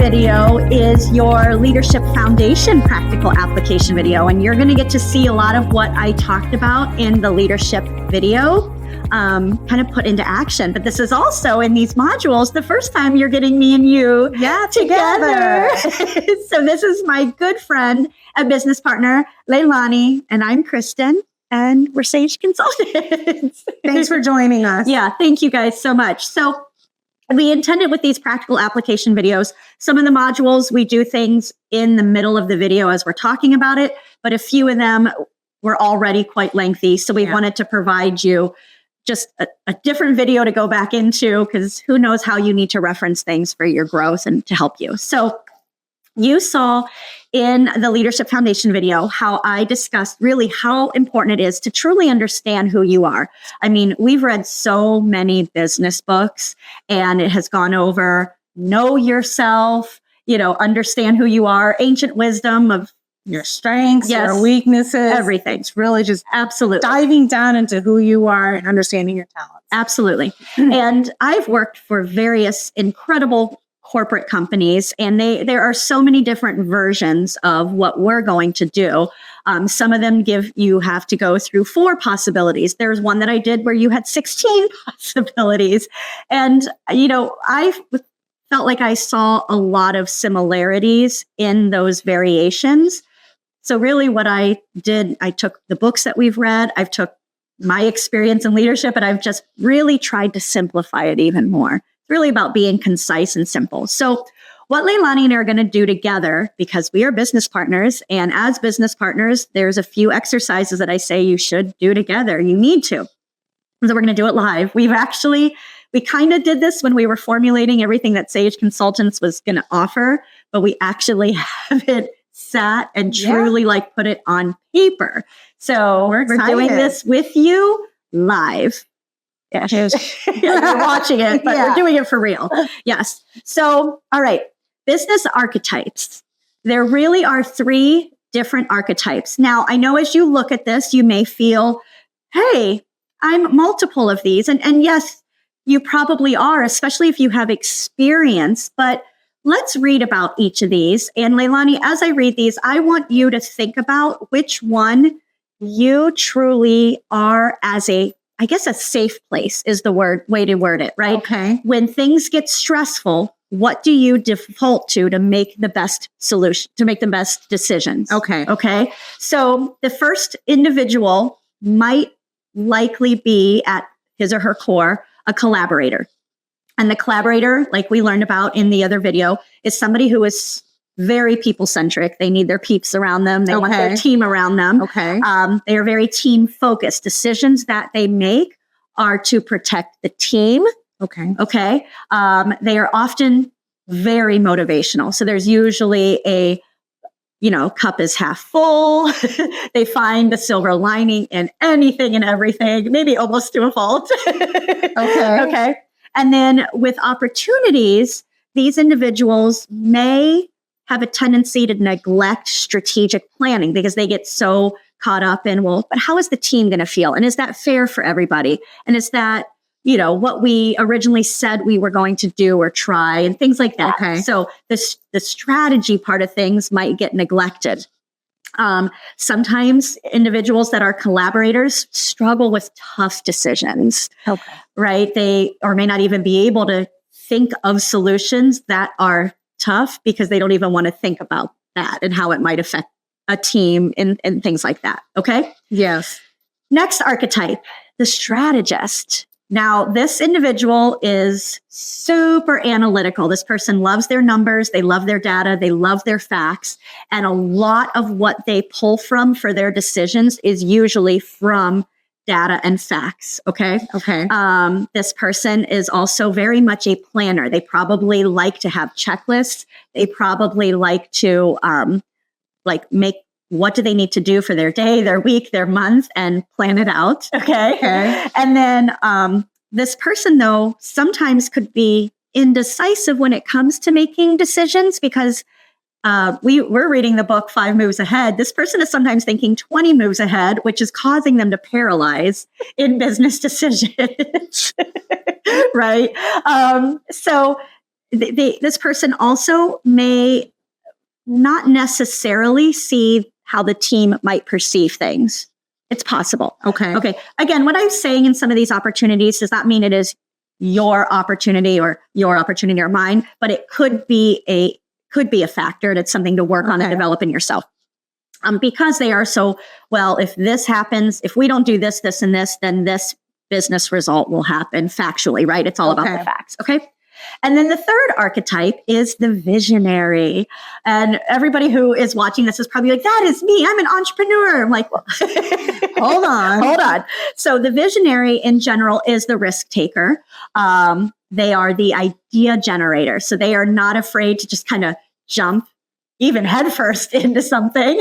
video is your Leadership Foundation practical application video. And you're going to get to see a lot of what I talked about in the leadership video kind of put into action. But this is also in these modules, the first time you're getting me and you together. So this is my good friend and business partner, Lailani, and I'm Kristin, and we're Saige Consultants. Thanks for joining us. Yeah, thank you guys so much. So we intended with these practical application videos, some of the modules, we do things in the middle of the video as we're talking about it, but a few of them were already quite lengthy. So we wanted to provide you just a different video to go back into, because who knows how you need to reference things for your growth and to help you. So you saw in the Leadership Foundation video how I discussed really how important it is to truly understand who you are. I mean, we've read so many business books, and it has gone over know yourself, understand who you are, ancient wisdom of your strengths, your weaknesses, everything. It's really just absolutely diving down into who you are and understanding your talents. Absolutely. And I've worked for various incredible corporate companies, and there are so many different versions of what we're going to do. Some of them you have to go through 4 possibilities. There's one that I did where you had 16 possibilities. And, I felt like I saw a lot of similarities in those variations. So really what I did, I took the books that we've read, I've took my experience in leadership, and I've just really tried to simplify it even more. It's really about being concise and simple. So what Lailani and I are going to do together, because we are business partners, and as business partners, there's a few exercises that I say you should do together. You need to. So we're going to do it live. We kind of did this when we were formulating everything that Saige Consultants was going to offer, but we actually haven't sat and truly put it on paper. So we're doing this with you live. Yes. You're watching it, but we're doing it for real. Yes. So, all right. Business archetypes. There really are 3 different archetypes. Now, I know as you look at this, you may feel, hey, I'm multiple of these. And yes, you probably are, especially if you have experience. But let's read about each of these. And Lailani, as I read these, I want you to think about which one you truly are as a safe place is the way to word it, right? Okay. When things get stressful, what do you default to make the best solution, to make the best decisions? Okay. Okay. So the first individual might likely be at his or her core, a collaborator. And the collaborator, like we learned about in the other video, is somebody who is very people-centric. They need their peeps around them. They want their team around them. Okay. They are very team-focused. Decisions that they make are to protect the team. Okay. Okay. They are often very motivational. So there's usually a, cup is half full. They find the silver lining in anything and everything, maybe almost to a fault. Okay. And then with opportunities, these individuals may have a tendency to neglect strategic planning because they get so caught up in, but how is the team going to feel? And is that fair for everybody? And is that, what we originally said we were going to do or try and things like that. Okay. So the strategy part of things might get neglected. Sometimes individuals that are collaborators struggle with tough decisions, right? They may not even be able to think of solutions that are tough because they don't even want to think about that and how it might affect a team and things like that. Okay. Yes. Next archetype, the strategist. Now, this individual is super analytical. This person loves their numbers. They love their data. They love their facts. And a lot of what they pull from for their decisions is usually from data and facts. Okay. This person is also very much a planner. They probably like to have checklists. They probably like to make what do they need to do for their day, their week, their month, and plan it out. Okay. And then this person, though, sometimes could be indecisive when it comes to making decisions because we're reading the book 5 Moves Ahead. This person is sometimes thinking 20 moves ahead, which is causing them to paralyze in business decisions. Right. So this person also may not necessarily see how the team might perceive things. It's possible. Okay. Okay. Again, what I'm saying in some of these opportunities does not mean it is your opportunity or mine, but it could be a factor, and it's something to work on and develop in yourself. Because they are so, well, if this happens, if we don't do this, this, and this, then this business result will happen factually, right? It's all about the facts. Okay. And then the third archetype is the visionary. And everybody who is watching this is probably like, that is me. I'm an entrepreneur. I'm like, well, hold on. So the visionary in general is the risk taker. They are the idea generator. So they are not afraid to just kind of jump even headfirst into something,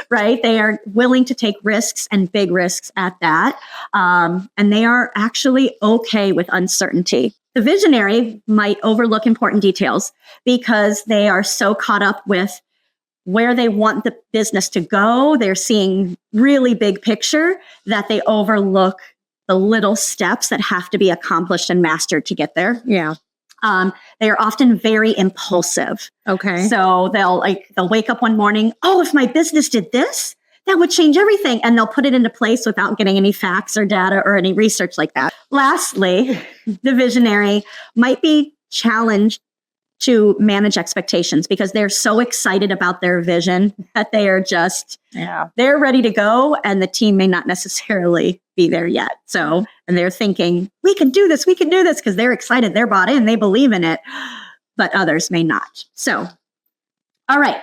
right? They are willing to take risks and big risks at that. And they are actually okay with uncertainty. The visionary might overlook important details because they are so caught up with where they want the business to go. They're seeing really big picture that they overlook the little steps that have to be accomplished and mastered to get there. Yeah. They are often very impulsive. Okay. So they'll wake up one morning, oh, if my business did this, that would change everything. And they'll put it into place without getting any facts or data or any research like that. Lastly, the visionary might be challenged to manage expectations because they're so excited about their vision that they are just, they're ready to go. And the team may not necessarily be there yet. So, and they're thinking, we can do this because they're excited, they're bought in, they believe in it, but others may not. So, all right.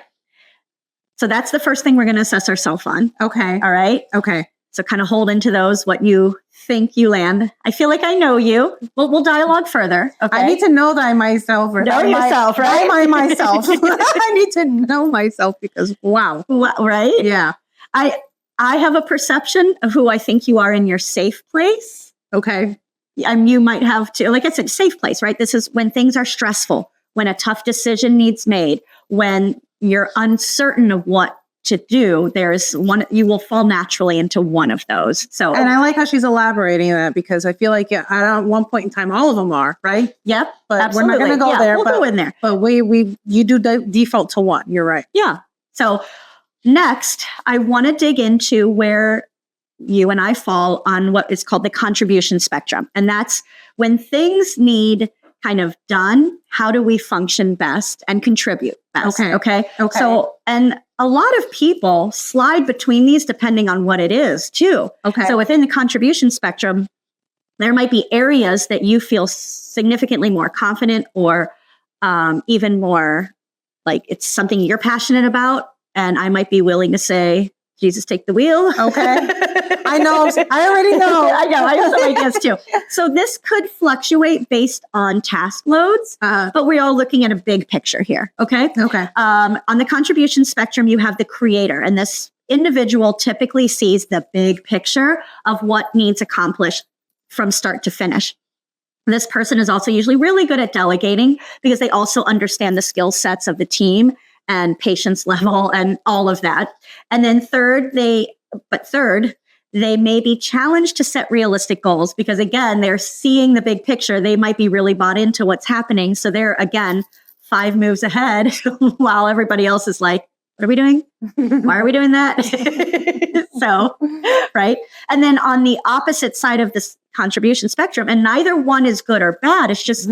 So that's the first thing we're going to assess ourselves on. Okay. All right. Okay. So kind of hold into those, what you think you land. I feel like I know you. We'll dialogue further. Okay. I need to know that myself. Or know yourself, right? I myself. I need to know myself because wow. Right? Yeah. I have a perception of who I think you are in your safe place. Okay. You might have to, like I said, safe place, right? This is when things are stressful, when a tough decision needs made, when you're uncertain of what to do, there's one, you will fall naturally into one of those. So, and I like how she's elaborating that because I feel like at one point in time, all of them are, right? Yep. But absolutely. we're not going to go there. We'll go in there. But you do default to one. You're right. Yeah. So next, I want to dig into where you and I fall on what is called the contribution spectrum. And that's when things need kind of done, how do we function best and contribute best? Okay. So, and a lot of people slide between these depending on what it is too. Okay. So within the contribution spectrum, there might be areas that you feel significantly more confident or even more like it's something you're passionate about. And I might be willing to say, Jesus, take the wheel. Okay. I know. I already know. I know. I have some ideas too. So this could fluctuate based on task loads, but we're all looking at a big picture here. Okay. Okay. On the contribution spectrum, you have the creator, and this individual typically sees the big picture of what needs accomplished from start to finish. This person is also usually really good at delegating because they also understand the skill sets of the team and patience level and all of that. And then third, they may be challenged to set realistic goals because again, they're seeing the big picture. They might be really bought into what's happening. So they're again, 5 moves ahead while everybody else is like, what are we doing? Why are we doing that? So, right. And then on the opposite side of this contribution spectrum, and neither one is good or bad. It's just,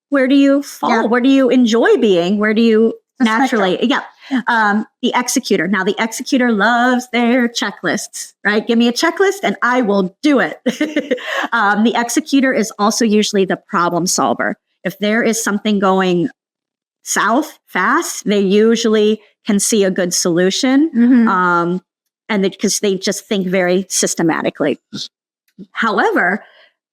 where do you fall? Yeah. Where do you enjoy being? Where do you naturally? Yeah. The executor. Now the executor loves their checklists, right? Give me a checklist and I will do it. The executor is also usually the problem solver. If there is something going south fast, they usually can see a good solution. And because they just think very systematically. However,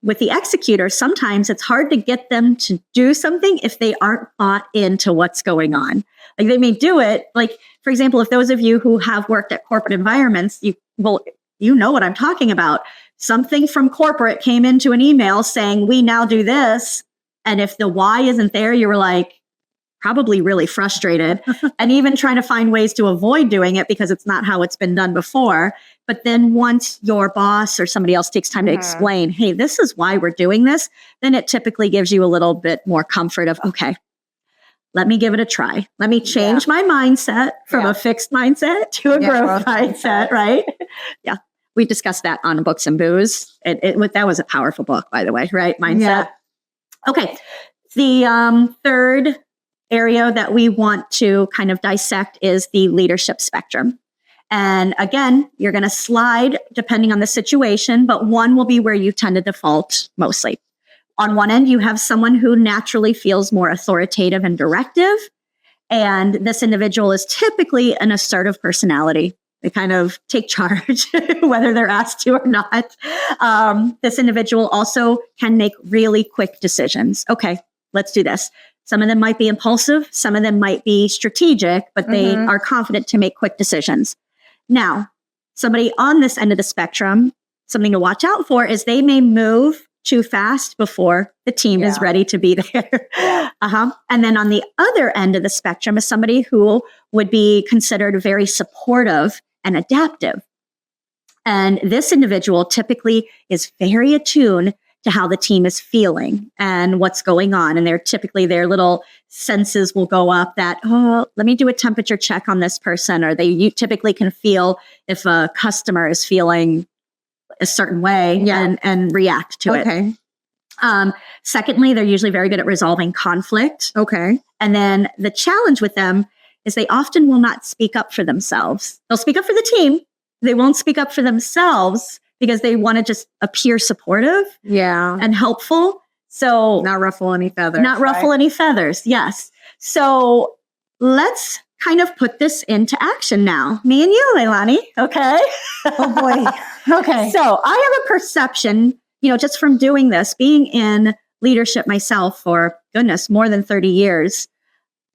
with the executor, sometimes it's hard to get them to do something if they aren't bought into what's going on. Like they may do it, like, for example, if those of you who have worked at corporate environments, you know what I'm talking about. Something from corporate came into an email saying, we now do this. And if the why isn't there, you were like, probably really frustrated and even trying to find ways to avoid doing it because it's not how it's been done before. But then once your boss or somebody else takes time to explain, hey, this is why we're doing this, then it typically gives you a little bit more comfort of, okay, let me give it a try. Let me change my mindset from a fixed mindset to a growth mindset, right? Yeah. We discussed that on Books and Booze. That was a powerful book, by the way, right? Mindset. Yeah. Okay. The third area that we want to kind of dissect is the leadership spectrum. And again, you're going to slide depending on the situation, but one will be where you tend to default mostly. On one end, you have someone who naturally feels more authoritative and directive. And this individual is typically an assertive personality. They kind of take charge, whether they're asked to or not. This individual also can make really quick decisions. Okay, let's do this. Some of them might be impulsive. Some of them might be strategic, but they are confident to make quick decisions. Now, somebody on this end of the spectrum, something to watch out for is they may move too fast before the team is ready to be there. And then on the other end of the spectrum is somebody who would be considered very supportive and adaptive. And this individual typically is very attuned to how the team is feeling and what's going on. And their little senses will go up that, oh, let me do a temperature check on this person. Or you typically can feel if a customer is feeling a certain way and react to it. Secondly, they're usually very good at resolving conflict. And then the challenge with them is they often will not speak up for themselves. They'll speak up for the team. They won't speak up for themselves because they want to just appear supportive and helpful. So not ruffle any feathers. Not ruffle any feathers. Yes. So let's kind of put this into action now. Me and you, Lailani. Okay. Oh boy. Okay. So I have a perception, just from doing this, being in leadership myself for goodness, more than 30 years,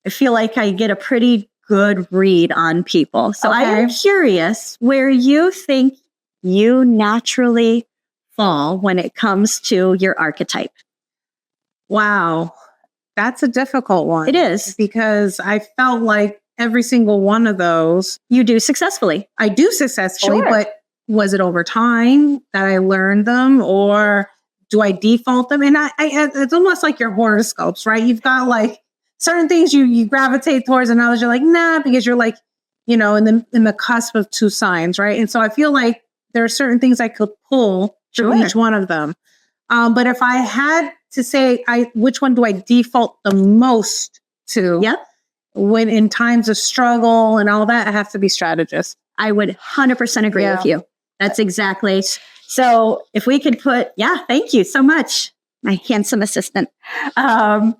I feel like I get a pretty good read on people. So I am curious where you think you naturally fall when it comes to your archetype. Wow. That's a difficult one. It is. Because I felt like every single one of those. You do successfully. I do successfully, but was it over time that I learned them, or do I default them? And it's almost like your horoscopes, right? You've got like certain things you gravitate towards, and others you're like, nah, because you're like, in the cusp of two signs, right? And so I feel like there are certain things I could pull from each one of them. But if I had to say, which one do I default the most to? When in times of struggle and all that, I have to be strategist. I would 100% agree with you. That's exactly. So if we could thank you so much, my handsome assistant. I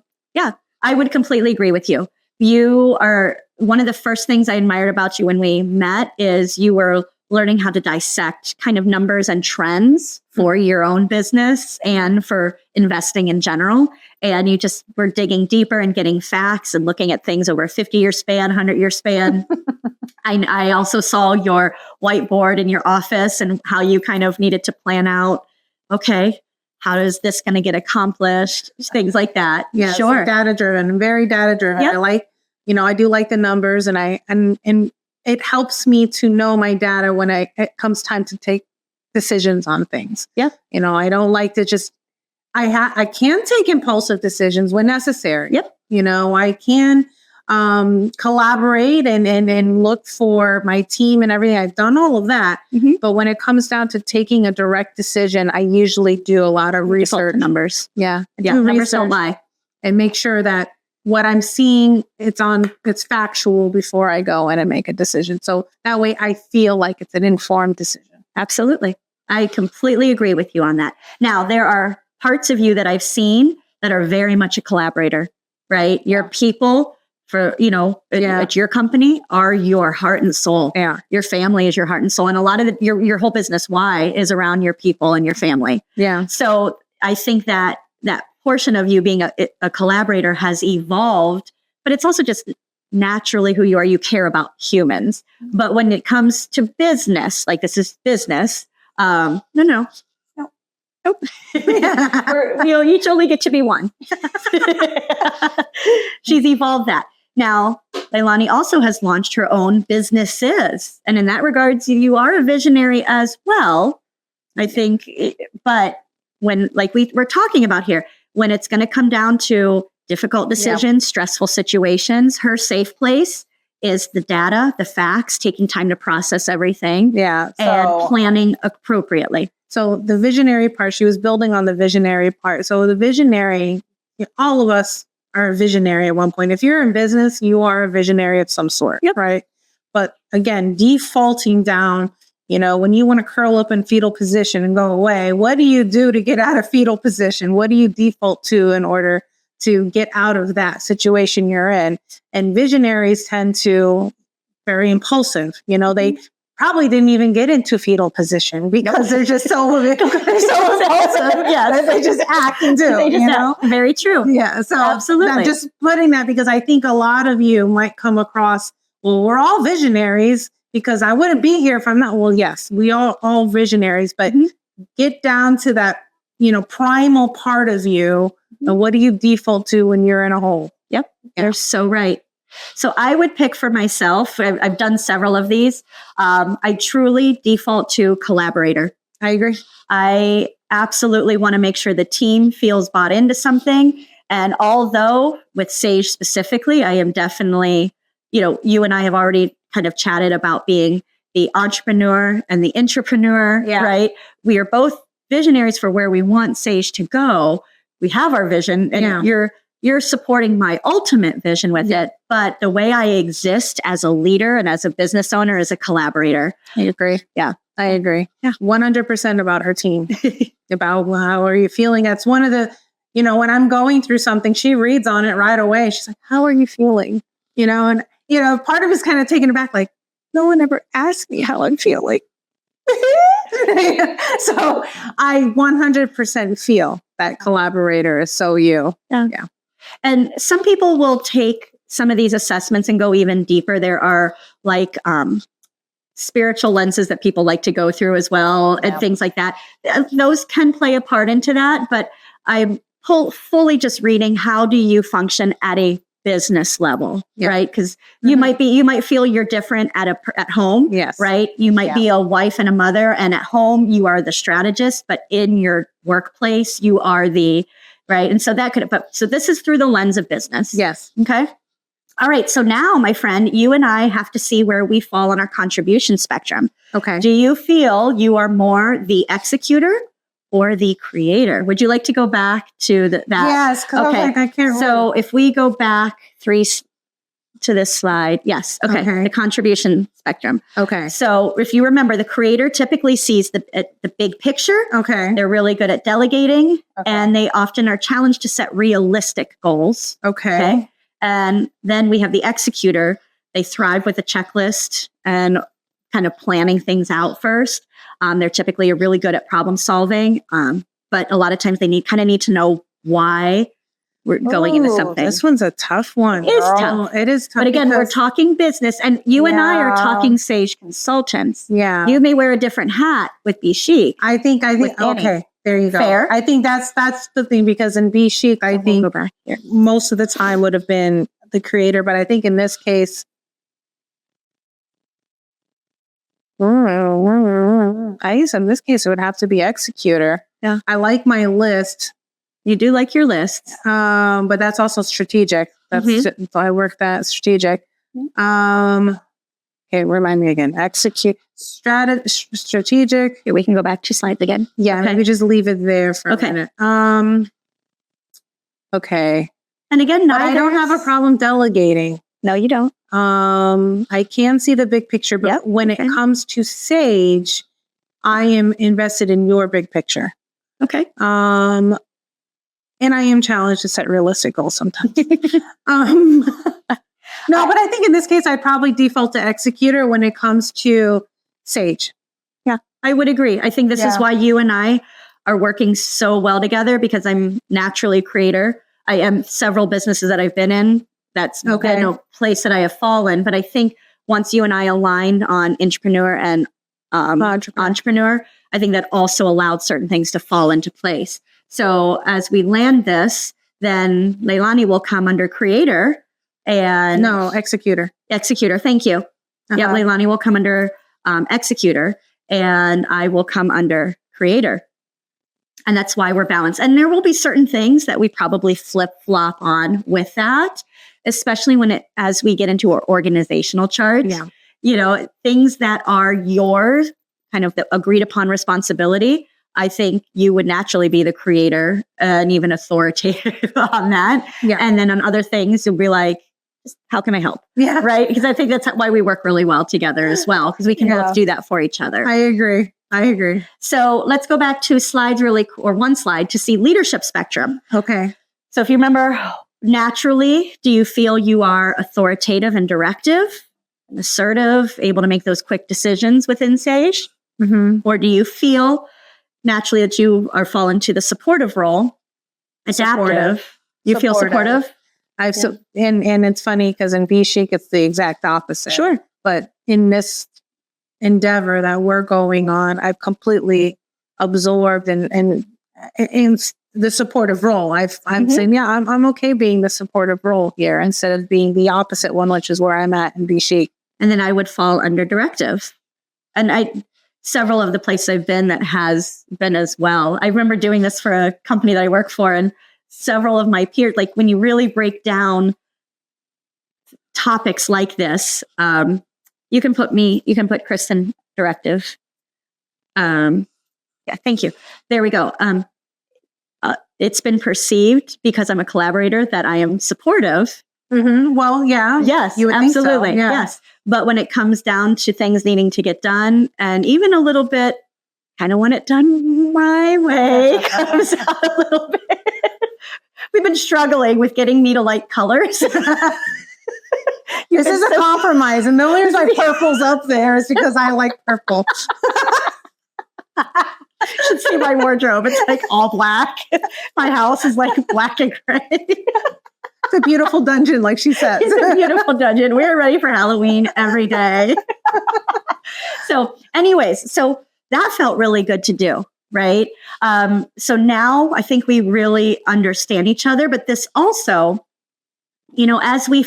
would completely agree with you. You are one of the first things I admired about you when we met is you were learning how to dissect kind of numbers and trends for your own business and for investing in general. And you just were digging deeper and getting facts and looking at things over a 50-year span, 100-year span. I also saw your whiteboard in your office and how you kind of needed to plan out, okay, how is this going to get accomplished? Things like that. Yeah, sure. Data driven, very data driven. I like, I do like the numbers, and it helps me to know my data when it comes time to take decisions on things. I don't like to just, I can take impulsive decisions when necessary. I can collaborate and look for my team and everything. I've done all of that. But when it comes down to taking a direct decision, I usually do a lot of research. Numbers. Numbers don't lie. And make sure that what I'm seeing, it's factual before I go in and make a decision. So that way I feel like it's an informed decision. Absolutely. I completely agree with you on that. Now, there are parts of you that I've seen that are very much a collaborator, right? Your people at your company are your heart and soul. Your family is your heart and soul. And a lot of your whole business why is around your people and your family. So I think that portion of you being a collaborator has evolved, but it's also just naturally who you are. You care about humans. But when it comes to business, like this is business, nope. You each only get to be one. She's evolved that. Now, Lailani also has launched her own businesses. And in that regards, you are a visionary as well, I think. But when, like we're talking about here, when it's going to come down to difficult decisions, stressful situations. Her safe place is the data, the facts, taking time to process everything. Yeah. And planning appropriately. So the visionary part, she was building on the visionary part. So the visionary, all of us are a visionary at one point. If you're in business, you are a visionary of some sort, right? But again, defaulting down, when you want to curl up in fetal position and go away, what do you do to get out of fetal position? What do you default to in order to get out of that situation you're in? And visionaries tend to very impulsive. They probably didn't even get into fetal position because they're just so impulsive. That they just act and do. Very true. Yeah. So absolutely. I'm just putting that because I think a lot of you might come across, well, we're all visionaries because I wouldn't be here if I'm not. Well, yes, we are all visionaries, but get down to that, primal part of you. And what do you default to when you're in a hole? Yep. You're so right. So I would pick for myself, I've done several of these. I truly default to collaborator. I agree. I absolutely want to make sure the team feels bought into something. And although with Saige specifically, I am definitely, you and I have already kind of chatted about being the entrepreneur and the intrapreneur, right? We are both visionaries for where we want Saige to go. We have our vision, and you're supporting my ultimate vision with it. But the way I exist as a leader and as a business owner is a collaborator. I agree. Yeah. I agree. Yeah. 100% about her team, about how are you feeling? That's one of the, when I'm going through something, she reads on it right away. She's like, how are you feeling? And, part of it's kind of taken aback, like, no one ever asked me how I'm feeling. So I 100% feel that collaborator is so you. Yeah. And some people will take some of these assessments and go even deeper. There are spiritual lenses that people like to go through as well, and things like that. Those can play a part into that, but I'm fully just reading, how do you function at a business level, right? Because you might feel you're different at home, right? You might be a wife and a mother, and at home you are the strategist, but in your workplace you are the right. And so so this is through the lens of business. Yes. Okay. All right. So now, my friend, you and I have to see where we fall on our contribution spectrum. Okay. Do you feel you are more the executor or the creator? Would you like to go back to that? Yes. Okay. I can't. So if we go back 3 to this slide. Yes. Okay. The contribution spectrum. Okay. So if you remember, the creator typically sees the big picture. Okay. They're really good at delegating, and they often are challenged to set realistic goals. Okay. And then we have the executor. They thrive with a checklist and kind of planning things out first. They're typically really good at problem solving, but a lot of times they need to know why we're going into something. This one's a tough one. It is tough. It is tough. But again, we're talking business, and you and I are talking Saige Consultants. Yeah. You may wear a different hat with Be Chic. I think, okay, there you go. Fair. I think that's the thing, because in Be Chic, I think go back here. Most of the time would have been the creator, but I think in this case, in this case, it would have to be executor. Yeah. I like my list. You do like your lists. But that's also strategic. So I work that strategic. Okay, remind me again. Strategic. Here, we can go back 2 slides again. Yeah, maybe just leave it there for a minute. Okay. And again, I don't have a problem delegating. No, you don't. I can see the big picture, but when it comes to Saige, I am invested in your big picture. Okay. And I am challenged to set realistic goals sometimes. No, but I think in this case, I'd probably default to executor when it comes to Saige. Yeah, I would agree. I think this is why you and I are working so well together, because I'm naturally a creator. I am several businesses that I've been in. That's been a place that I have fallen. But I think once you and I aligned on entrepreneur and entrepreneur, I think that also allowed certain things to fall into place. So as we land this, then Lailani will come under creator and executor. Executor. Thank you. Yeah. Lailani will come under executor, and I will come under creator. And that's why we're balanced. And there will be certain things that we probably flip flop on with that, especially as we get into our organizational charts. Yeah. You know, things that are yours, kind of the agreed upon responsibility. I think you would naturally be the creator and even authoritative on that. Yeah. And then on other things, you'll be like, how can I help? Yeah. Right? Because I think that's why we work really well together as well, because we can both do that for each other. I agree. So let's go back to one slide to see leadership spectrum. Okay. So if you remember, naturally, do you feel you are authoritative and directive, and assertive, able to make those quick decisions within Saige? Mm-hmm. Or do you feel naturally that you are fall into the supportive role, adaptive? You feel supportive? And it's funny because in V-Chic, it's the exact opposite. Sure. But in this endeavor that we're going on, I've completely absorbed and the supportive role. I'm saying, I'm okay being the supportive role here instead of being the opposite one, which is where I'm at in V-Chic. And then I would fall under directive. And several of the places I've been that has been as well. I remember doing this for a company that I work for, and several of my peers, like when you really break down topics like this, you can put Kristin directive. Yeah, thank you. There we go. It's been perceived because I'm a collaborator that I am supportive. Mm-hmm. Well, yeah. Yes, you would absolutely. Think so. Yeah. Yes. But when it comes down to things needing to get done, and even a little bit, kind of want it done my way, comes out a little bit. We've been struggling with getting me to like colors. This is a compromise. And the only reason my purple's up there is because I like purple. You should see my wardrobe. It's like all black. My house is like black and gray. It's a beautiful dungeon, like she says. It's a beautiful dungeon. We're ready for Halloween every day. So anyways, so that felt really good to do, right? So now I think we really understand each other, but this also, you know, as we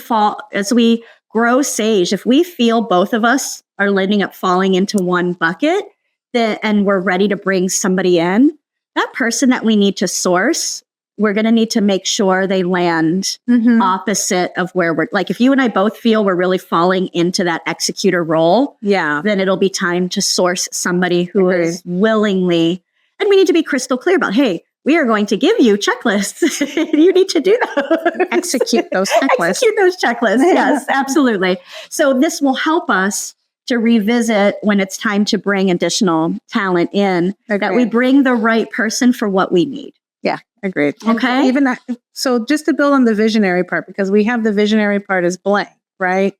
grow Saige, if we feel both of us are ending up falling into one bucket, and we're ready to bring somebody in, that person that we need to source, we're going to need to make sure they land opposite of where we're, like, if you and I both feel we're really falling into that executor role, then it'll be time to source somebody who is willingly, and we need to be crystal clear about, hey, we are going to give you checklists. You need to do those. Execute those checklists. Execute those checklists. Yes, absolutely. So this will help us to revisit when it's time to bring additional talent in, that we bring the right person for what we need. Yeah, agreed. Okay. Even that, so just to build on the visionary part, because we have the visionary part as blank, right?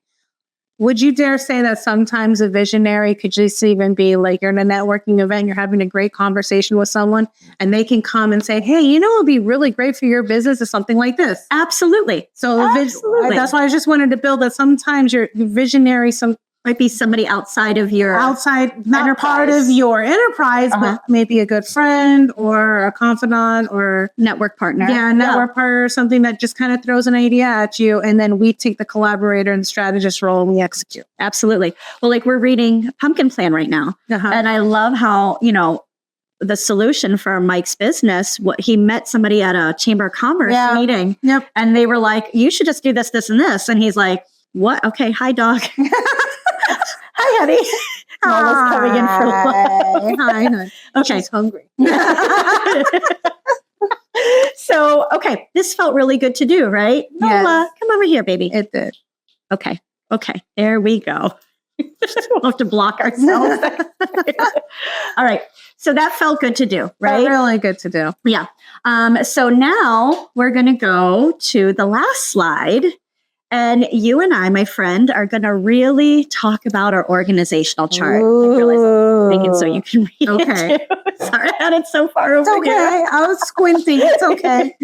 Would you dare say that sometimes a visionary could just even be like, you're in a networking event, you're having a great conversation with someone, and they can come and say, hey, you know, it would be really great for your business is something like this. Absolutely. So that's why I just wanted to build that sometimes your visionary, might be somebody outside of your not part of your enterprise, but maybe a good friend or a confidant or network partner. Yeah, network partner, something that just kind of throws an idea at you. And then we take the collaborator and strategist role and we execute. Absolutely. Well, like we're reading Pumpkin Plan right now. And I love how, you know, the solution for Mike's business, he met somebody at a Chamber of Commerce meeting. Yep. And they were like, you should just do this, this, and this. And he's like, what? Okay. Hi, dog. Hi, honey. Mama's coming in for lunch. Hi, honey. Okay. She's hungry. So, okay. This felt really good to do, right? Yes. Mama, come over here, baby. It did. Okay. There we go. We'll have to block ourselves. All right. So that felt good to do, right? Really good to do. Yeah. So now we're going to go to the last slide. And you and I, my friend, are going to really talk about our organizational chart. Ooh. I realize I'm thinking so you can read it too. Sorry, I had it so far over here. I was squinting. It's okay.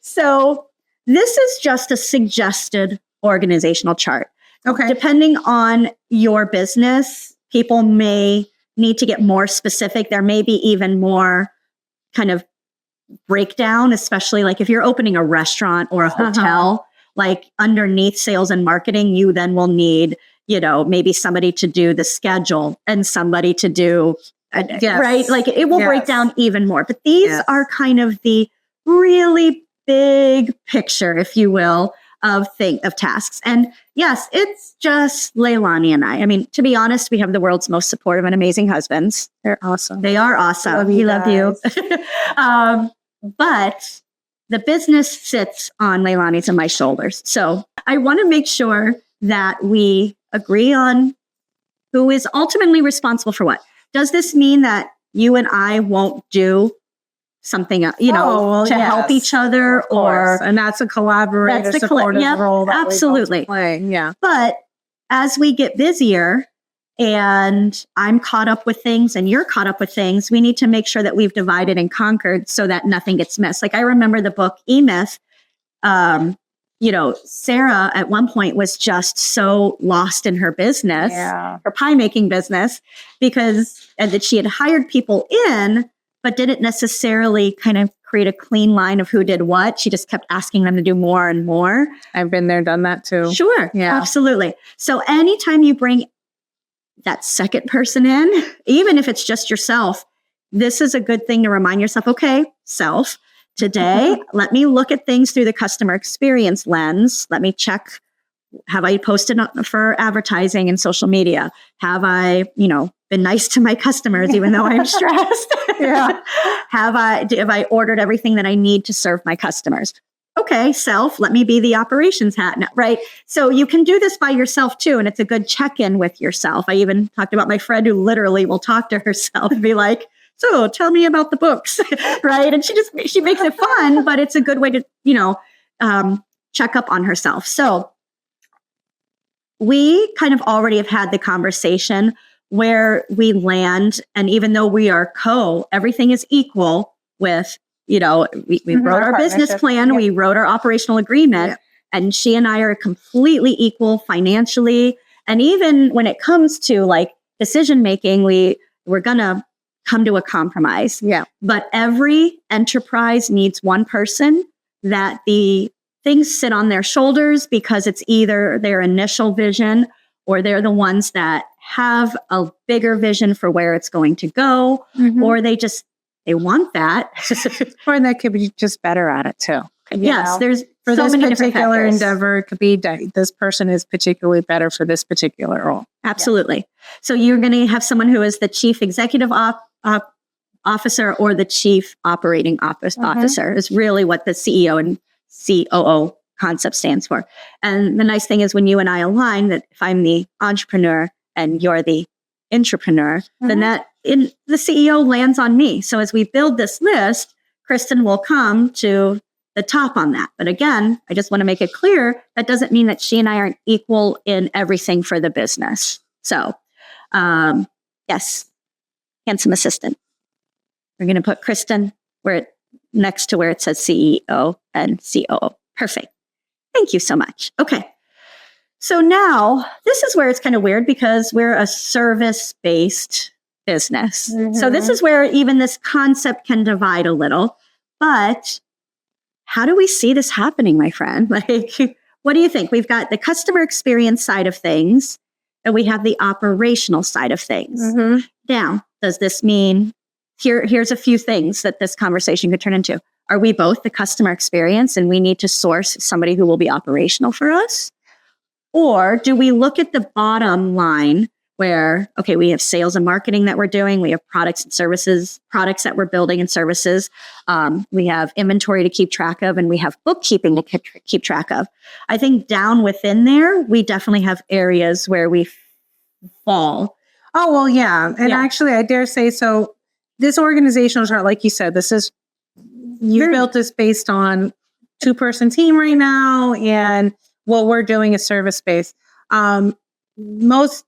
So this is just a suggested organizational chart. Okay. Depending on your business, people may need to get more specific. There may be even more kind of breakdown, especially like if you're opening a restaurant or a hotel. Like underneath sales and marketing, you then will need, you know, maybe somebody to do the schedule and somebody to do right? Like it will break down even more. But these are kind of the really big picture, if you will, of tasks. And yes, it's just Lailani and I. I mean, to be honest, we have the world's most supportive and amazing husbands. They're awesome. They are awesome. We love you. But the business sits on Lailani's and my shoulders. So I want to make sure that we agree on who is ultimately responsible for what. Does this mean that you and I won't do something, to help each other, and that's a collaborative, supportive role that absolutely we play. Yeah. But as we get busier and I'm caught up with things and you're caught up with things, we need to make sure that we've divided and conquered so that nothing gets missed. Like I remember the book E-Myth, Sarah at one point was just so lost in her business, her pie making business, and that she had hired people in, but didn't necessarily kind of create a clean line of who did what. She just kept asking them to do more and more. I've been there, done that too. Sure. Yeah, absolutely. So anytime you bring that second person in, even if it's just yourself, this is a good thing to remind yourself, okay, self, today, let me look at things through the customer experience lens. Let me check, have I posted for advertising and social media? Have I, been nice to my customers, even though I'm stressed? Have I ordered everything that I need to serve my customers? Okay, self, let me be the operations hat now, right? So you can do this by yourself too. And it's a good check-in with yourself. I even talked about my friend who literally will talk to herself and be like, so tell me about the books, right? And she makes it fun, but it's a good way to, check up on herself. So we kind of already have had the conversation where we land. And even though we are everything is equal with, we wrote our business plan, we wrote our operational agreement, and she and I are completely equal financially. And even when it comes to like decision-making, we're going to come to a compromise. Yeah. But every enterprise needs one person that the things sit on their shoulders because it's either their initial vision or they're the ones that have a bigger vision for where it's going to go, or they want that. Or they could be just better at it too. Yes, there's for so this many particular endeavor, it could be this person is particularly better for this particular role. Absolutely. Yeah. So you're going to have someone who is the chief executive officer or the chief operating officer is really what the CEO and COO concept stands for. And the nice thing is when you and I align that if I'm the entrepreneur and you're the intrapreneur, then the CEO lands on me. So as we build this list, Kristin will come to the top on that. But again, I just want to make it clear that doesn't mean that she and I aren't equal in everything for the business. So, yes, handsome assistant. We're going to put Kristin next to where it says CEO and COO. Perfect. Thank you so much. Okay. So now this is where it's kind of weird because we're a service-based business. So this is where even this concept can divide a little. But how do we see this happening, my friend? Like, what do you think? We've got the customer experience side of things and we have the operational side of things. Now, does this mean here's a few things that this conversation could turn into? Are we both the customer experience and we need to source somebody who will be operational for us? Or do we look at the bottom line where, okay, we have sales and marketing that we're doing. We have products and services, products that we're building and services. We have inventory to keep track of, and we have bookkeeping to keep track of. I think down within there, we definitely have areas where we fall. Oh, well, yeah. And actually, I dare say, so this organizational chart, like you said, you built this based on 2-person team right now, and what we're doing is service-based. Most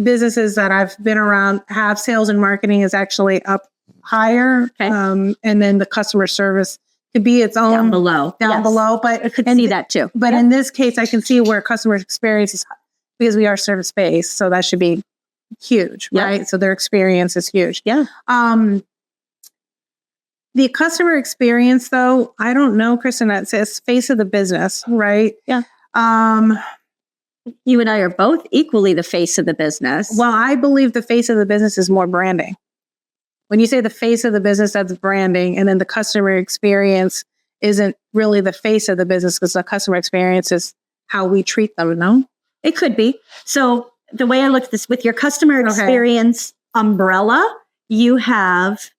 businesses that I've been around have sales and marketing is actually up higher. Okay. And then the customer service could be its own down below. But I could see that too. But in this case, I can see where customer experience is because we are service-based. So that should be huge, right? So their experience is huge. Yeah. The customer experience, though, I don't know, Kristin, that says face of the business, right? Yeah. You and I are both equally the face of the business. Well, I believe the face of the business is more branding. when you say the face of the business, that's branding, and then the customer experience isn't really the face of the business because the customer experience is how we treat them, no? It could be. So the way I look at this, with your customer experience umbrella, you have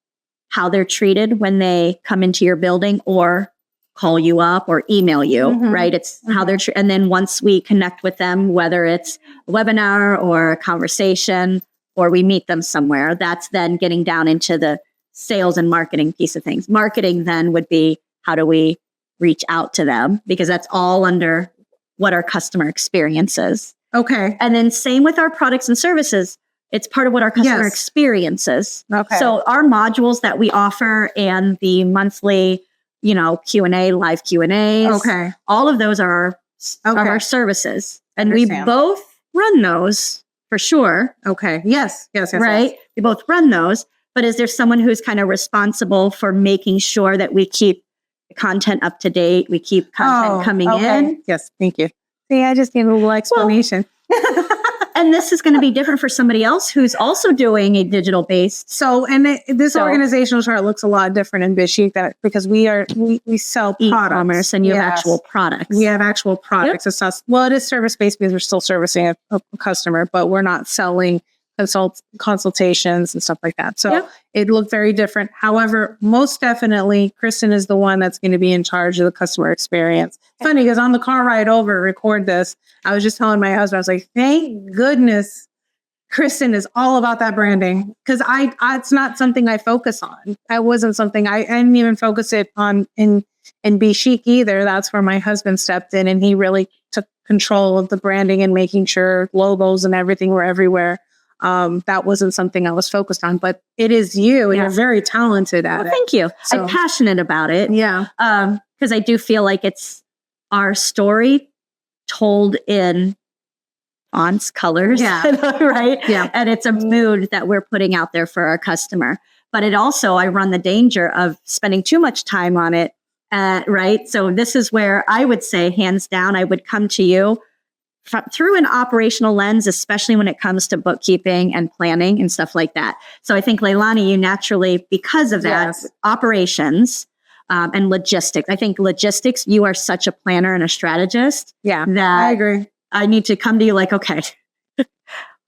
how they're treated when they come into your building or call you up or email you, right? It's how they're and then once we connect with them, whether it's a webinar or a conversation or we meet them somewhere, that's then getting down into the sales and marketing piece of things. Marketing then would be, how do we reach out to them? Because that's all under what our customer experience is. Okay. And then same with our products and services. It's part of what our customer experience is. Okay. So our modules that we offer and the monthly, Q&A, live Q&As. Okay. All of those are our services. And we both run those for sure. Okay. Yes. Right. Yes. We both run those. But is there someone who's kind of responsible for making sure that we keep the content up to date? We keep content coming in? Yes. Thank you. See, I just need a little explanation. And this is going to be different for somebody else who's also doing a digital based. So, and this organizational chart looks a lot different in BizChic because we sell products and you have actual products. We have actual products. Yep. It's not, well, it is service based because we're still servicing a customer, but we're not selling consultations and stuff like that. So it looked very different. However, most definitely, Kristin is the one that's going to be in charge of the customer experience. It's funny because on the car ride over, record this, I was just telling my husband, I was like, thank goodness Kristin is all about that branding because it's not something I focus on. That wasn't something I didn't even focus it on in BizChic either. That's where my husband stepped in and he really took control of the branding and making sure logos and everything were everywhere. That wasn't something I was focused on, but it is you and you're very talented at it. Thank you. So, I'm passionate about it. Yeah. Because I do feel like it's our story told in fonts, colors, right? Yeah. And it's a mood that we're putting out there for our customer. But it also, I run the danger of spending too much time on it, right? So this is where I would say, hands down, I would come to you through an operational lens, especially when it comes to bookkeeping and planning and stuff like that. So I think, Lailani, you naturally, because of that, operations and logistics. I think logistics, you are such a planner and a strategist. Yeah, that I agree. I need to come to you like, okay,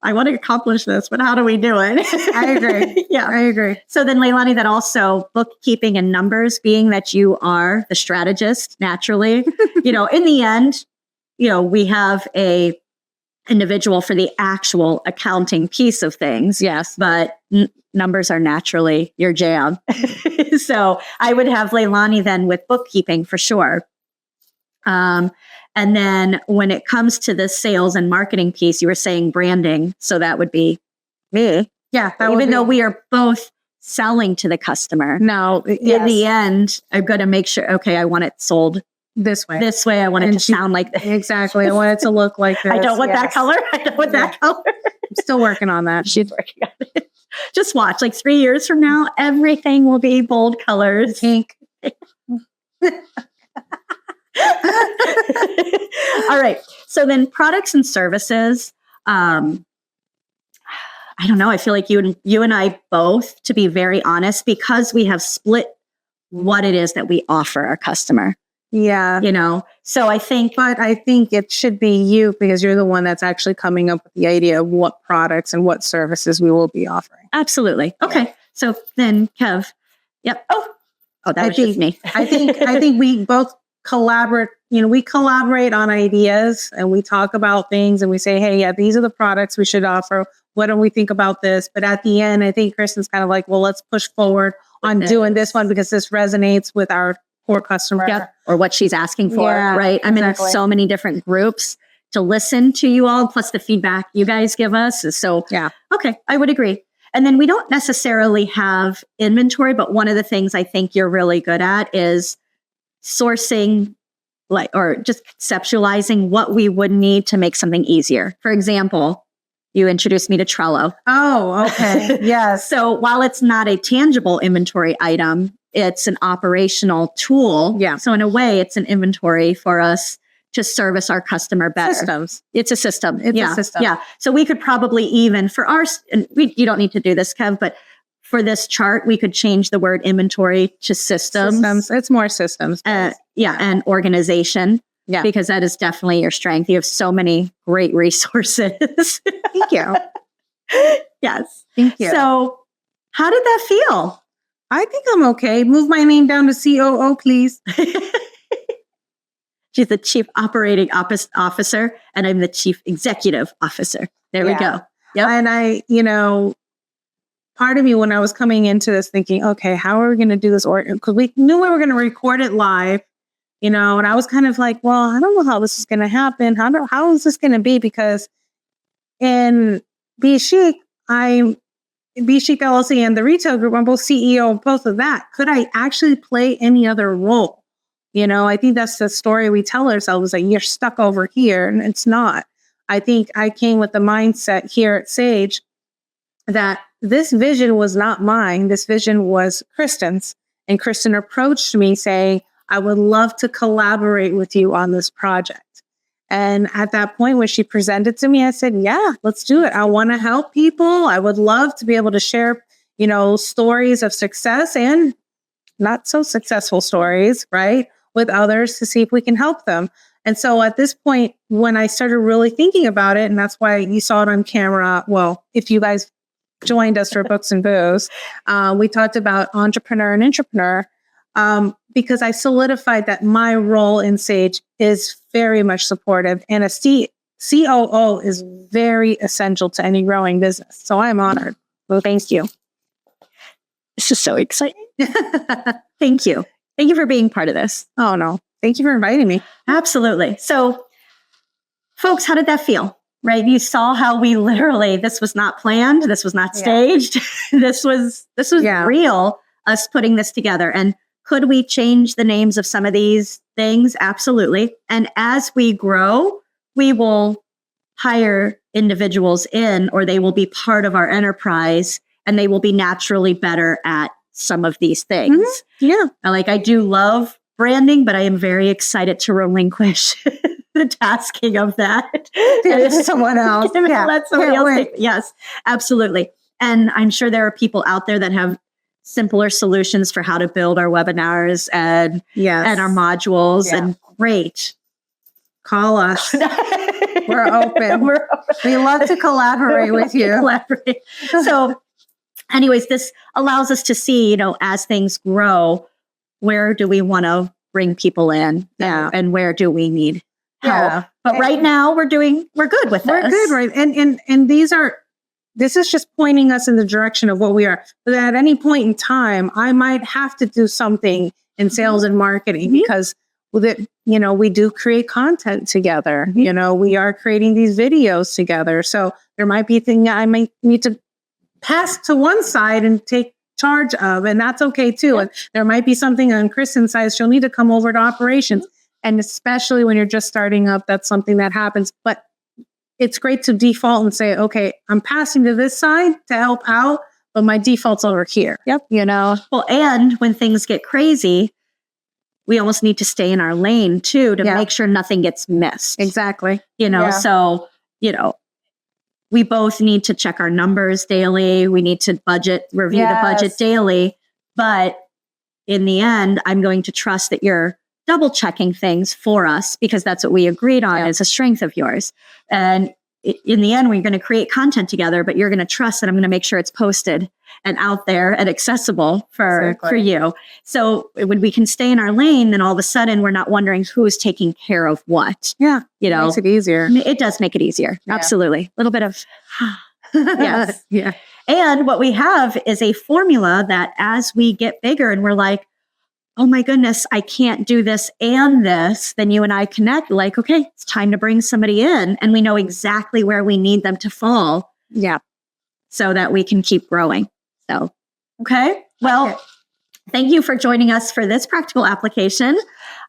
I want to accomplish this, but how do we do it? I agree. I agree. So then, Lailani, that also bookkeeping and numbers, being that you are the strategist naturally, in the end, we have a individual for the actual accounting piece of things. Yes. But numbers are naturally your jam. So I would have Lailani then with bookkeeping for sure. And then when it comes to the sales and marketing piece, you were saying branding. So that would be me. Yeah. Even though we are both selling to the customer. No. In the end, I'm going to make sure, okay, I want it sold this way. I want it to sound like this. Exactly. I want it to look like this. I don't want that color. I don't want that color. I'm still working on that. She's working on it. Just watch, like 3 years from now, everything will be bold colors. Pink. All right. So then products and services. I don't know. I feel like you and I both, to be very honest, because we have split what it is that we offer our customer. Yeah. So I think it should be you because you're the one that's actually coming up with the idea of what products and what services we will be offering. Absolutely. Okay. Yeah. So then Kev, yep. Oh, that was just me. I think we both collaborate, we collaborate on ideas and we talk about things and we say, hey, yeah, these are the products we should offer. What do we think about this? But at the end, I think Kristin's kind of like, well, let's push forward on doing this one because this resonates with our core customer. Yep. Or what she's asking for, right? I'm in so many different groups to listen to you all, plus the feedback you guys give us. So, okay, I would agree. And then we don't necessarily have inventory, but one of the things I think you're really good at is sourcing, or just conceptualizing what we would need to make something easier. For example, you introduced me to Trello. Oh, okay. Yes. So while it's not a tangible inventory item, it's an operational tool. Yeah. So in a way, it's an inventory for us to service our customer better. Systems. It's a system. It's a system. Yeah. So we could probably even for our, and you don't need to do this, Kev, but for this chart, we could change the word inventory to systems. It's more systems. And organization. Yeah. Because that is definitely your strength. You have so many great resources. Thank you. Yes. Thank you. So how did that feel? I think I'm okay. Move my name down to COO, please. She's the Chief Operating Officer, and I'm the Chief Executive Officer. There we go. Yep. And part of me when I was coming into this thinking, okay, how are we going to do this? Because we knew we were going to record it live, and I was kind of like, well, I don't know how this is going to happen. How is this going to be? Because in Be Chic LLC and the retail group, I'm both CEO of both of that. Could I actually play any other role? I think that's the story we tell ourselves, like, you're stuck over here, and it's not. I think I came with the mindset here at Saige that this vision was not mine. This vision was Kristin's. And Kristin approached me saying, I would love to collaborate with you on this project. And at that point, when she presented to me, I said, yeah, let's do it. I want to help people. I would love to be able to share, stories of success and not so successful stories, right, with others to see if we can help them. And so at this point, when I started really thinking about it, and that's why you saw it on camera. Well, if you guys joined us for Books and Booze, we talked about entrepreneur and intrapreneur, because I solidified that my role in Saige is very much supportive, and a COO is very essential to any growing business. So I'm honored. Well, thank you. This is so exciting. Thank you. Thank you for being part of this. Oh, no. Thank you for inviting me. Absolutely. So, folks, how did that feel? Right? You saw how we literally, this was not planned. This was not staged. This was real, us putting this together. And could we change the names of some of these things? Absolutely. And as we grow, we will hire individuals in, or they will be part of our enterprise, and they will be naturally better at some of these things. Mm-hmm. Yeah. I do love branding, but I am very excited to relinquish the tasking of that. To someone else. Let somebody else take it. Yes, absolutely. And I'm sure there are people out there that have simpler solutions for how to build our webinars and our modules. Yeah. And great. Call us. We're open. We love to collaborate with you. So anyways, this allows us to see, as things grow, where do we want to bring people in? Yeah. And where do we need help? Yeah. But right now we're good with this. We're good, right? And this is just pointing us in the direction of what we are. But at any point in time, I might have to do something in sales and marketing because with it, we do create content together. We are creating these videos together. So there might be things I might need to pass to one side and take charge of, and that's okay too. And there might be something on Kristin's side. She'll need to come over to operations. And especially when you're just starting up, that's something that happens. But it's great to default and say, okay, I'm passing to this side to help out, but my default's over here. Yep. Well, and when things get crazy, we almost need to stay in our lane too, to make sure nothing gets missed. Exactly. So, we both need to check our numbers daily. We need to review the budget daily. But in the end, I'm going to trust that you're double checking things for us because that's what we agreed on as a strength of yours. And in the end, we're going to create content together, but you're going to trust that I'm going to make sure it's posted and out there and accessible for you. So when we can stay in our lane, then all of a sudden we're not wondering who's taking care of what. Yeah. It makes it easier. It does make it easier. Yeah. Absolutely. A little bit of, yes. Yeah. And what we have is a formula that as we get bigger and we're like, oh my goodness, I can't do this and this, then you and I connect like, okay, it's time to bring somebody in, and we know exactly where we need them to fall. Yeah. So that we can keep growing. So, okay. Well, thank you for joining us for this practical application.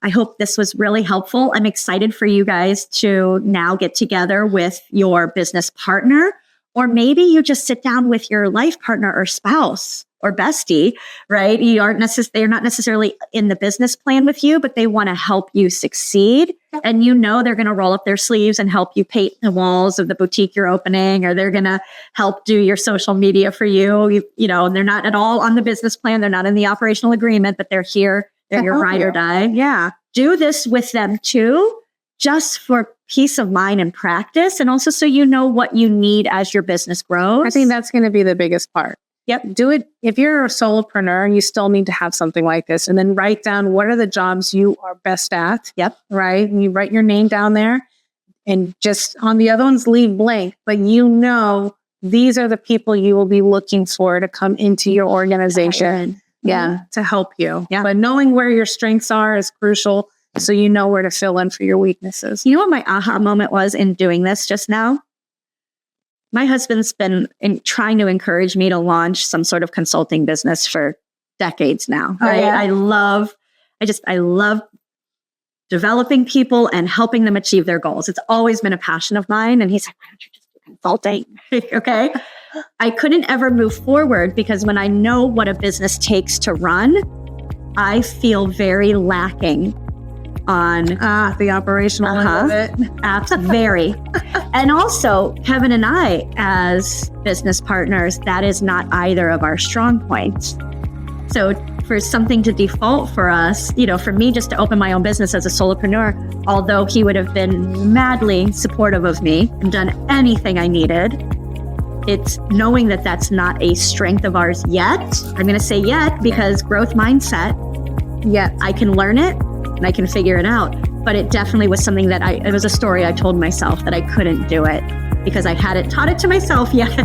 I hope this was really helpful. I'm excited for you guys to now get together with your business partner Or maybe you just sit down with your life partner or spouse or bestie, right? They're not necessarily in the business plan with you, but they want to help you succeed. And you know they're going to roll up their sleeves and help you paint the walls of the boutique you're opening, or they're going to help do your social media for you. You know, they're not at all on the business plan. They're not in the operational agreement, but they're here. They're your ride or die. Yeah. Do this with them too, just for peace of mind and practice. And also so you know what you need as your business grows. I think that's going to be the biggest part. Yep. Do it. If you're a solopreneur, you still need to have something like this, and then write down what are the jobs you are best at. Yep. Right. And you write your name down there, and just on the other ones, leave blank, but you know, these are the people you will be looking for to come into your organization. Yeah. To help you. Yeah. But knowing where your strengths are is crucial. So you know where to fill in for your weaknesses. You know what my aha moment was in doing this just now? My husband's been trying to encourage me to launch some sort of consulting business for decades now. Right? Yeah. I love developing people and helping them achieve their goals. It's always been a passion of mine. And he's like, why don't you just do consulting? Okay. I couldn't ever move forward because when I know what a business takes to run, I feel very lacking on the operational end of it. Very. And also, Kevin and I, as business partners, that is not either of our strong points. So for something to default for us, you know, for me just to open my own business as a solopreneur, although he would have been madly supportive of me and done anything I needed, it's knowing that that's not a strength of ours yet. I'm going to say yet because growth mindset, Yet I can learn it and I can figure it out. But it definitely was something that it was a story I told myself that I couldn't do it because I hadn't taught it to myself yet.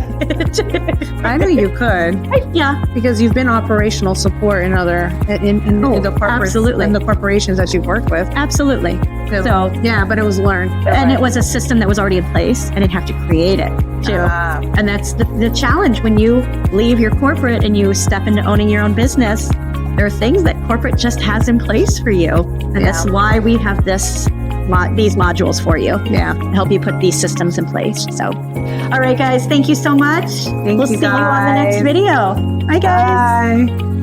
I knew you could. Yeah. Because you've been operational support in the corporations that you've worked with. Absolutely. So yeah, but it was learned. And it was a system that was already in place. I didn't have to create it too. And that's the challenge when you leave your corporate and you step into owning your own business. There are things that corporate just has in place for you. And that's why we have these modules for you. Yeah. To help you put these systems in place. So, all right, guys, thank you so much. We'll see you on the next video. Bye, guys. Bye.